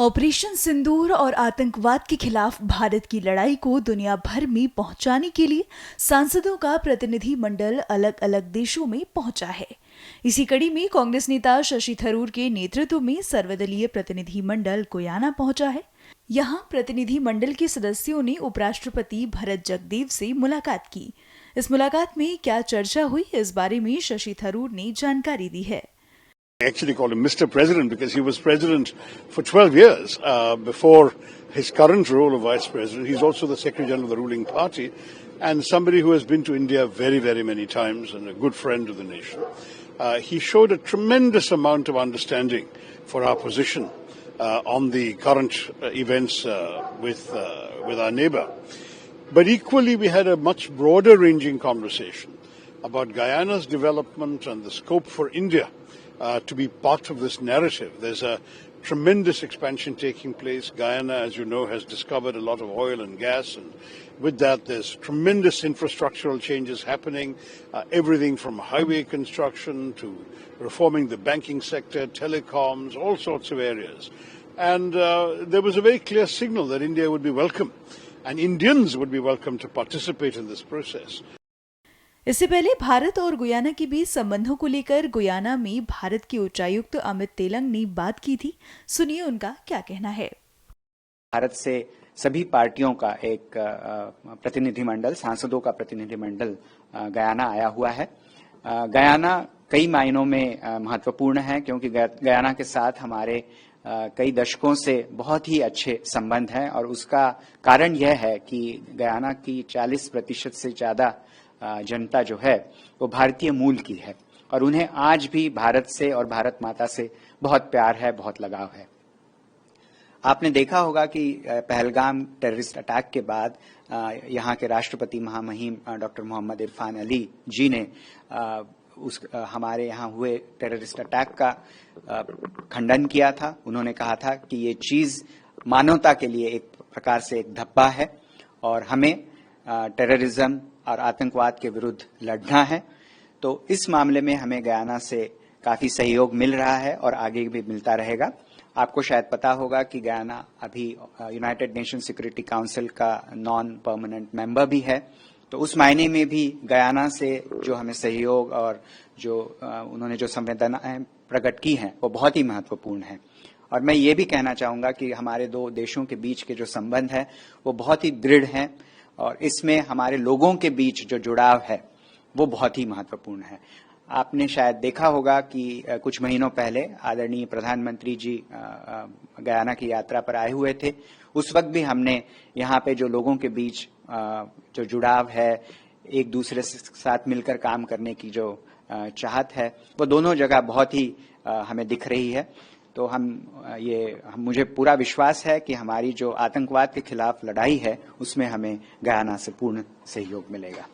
Operation सिंदूर और आतंकवाद के खिलाफ भारत की लड़ाई को दुनिया भर में पहुंचाने के लिए सांसदों का प्रतिनिधि मंडल अलग अलग देशों में पहुंचा है। इसी कड़ी में कांग्रेस नेता शशि थरूर के नेतृत्व में सर्वदलीय प्रतिनिधि मंडल गुयाना पहुंचा है। यहां प्रतिनिधि मंडल के सदस्यों ने उपराष्ट्रपति भरत जगदेव से मुलाकात की। इस मुलाकात में क्या चर्चा हुई, इस बारे में शशि थरूर ने जानकारी दी है। I actually called him Mr. President because he was president for 12 years before his current role of vice president. He's also the Secretary General of the ruling party and somebody who has been to India very, very many times and a good friend of the nation. He showed a tremendous amount of understanding for our position on the current events with our neighbor. But equally, we had a much broader ranging conversation about Guyana's development and the scope for India to be part of this narrative. There's a tremendous expansion taking place. Guyana, as you know, has discovered a lot of oil and gas, and with that there's tremendous infrastructural changes happening, everything from highway construction to reforming the banking sector, telecoms, all sorts of areas. And there was a very clear signal that India would be welcome and Indians would be welcome to participate in this process. इससे पहले भारत और Guyana के बीच संबंधों को लेकर Guyana में भारत के उच्चायुक्त अमित तेलंग ने बात की थी। सुनिए उनका क्या कहना है। भारत से सभी पार्टियों का एक प्रतिनिधिमंडल, सांसदों का प्रतिनिधिमंडल गयाना आया हुआ है। गयाना कई मायनों में महत्वपूर्ण है क्योंकि गयाना के साथ हमारे कई दशकों से बहुत ही अच्छे संबंध हैं और उसका कारण यह है कि गयाना की 40% से ज्यादा जनता जो है वो भारतीय मूल की है और उन्हें आज भी भारत से और भारत माता से बहुत प्यार है, बहुत लगाव है। आपने देखा होगा कि पहलगाम टेररिस्ट अटैक के बाद यहाँ के राष्ट्रपति महामहिम डॉक्टर मोहम्मद इरफान अली जी ने हमारे यहाँ हुए टेररिस्ट अटैक का खंडन किया था। उन्होंने कहा था कि ये चीज मानवता के लिए एक प्रकार से एक धब्बा है और हमें टेररिज्म और आतंकवाद के विरुद्ध लड़ना है। तो इस मामले में हमें गयाना से काफी सहयोग मिल रहा है और आगे भी मिलता रहेगा। आपको शायद पता होगा कि गयाना अभी यूनाइटेड नेशन सिक्योरिटी काउंसिल का नॉन परमानेंट मेंबर भी है। तो उस मायने में भी गयाना से जो हमें सहयोग और जो उन्होंने जो संवेदनाएं प्रकट की हैं वो बहुत ही महत्वपूर्ण है। और मैं ये भी कहना चाहूंगा कि हमारे दो देशों के बीच के जो संबंध है वो बहुत ही दृढ़ हैं और इसमें हमारे लोगों के बीच जो जुड़ाव है वो बहुत ही महत्वपूर्ण है। आपने शायद देखा होगा कि कुछ महीनों पहले आदरणीय प्रधानमंत्री जी गयाना की यात्रा पर आए हुए थे। उस वक्त भी हमने यहाँ पे जो लोगों के बीच जो जुड़ाव है, एक दूसरे के साथ मिलकर काम करने की जो चाहत है वो दोनों जगह बहुत ही हमें दिख रही है। तो मुझे पूरा विश्वास है कि हमारी जो आतंकवाद के खिलाफ लड़ाई है उसमें हमें गयाना से पूर्ण सहयोग मिलेगा।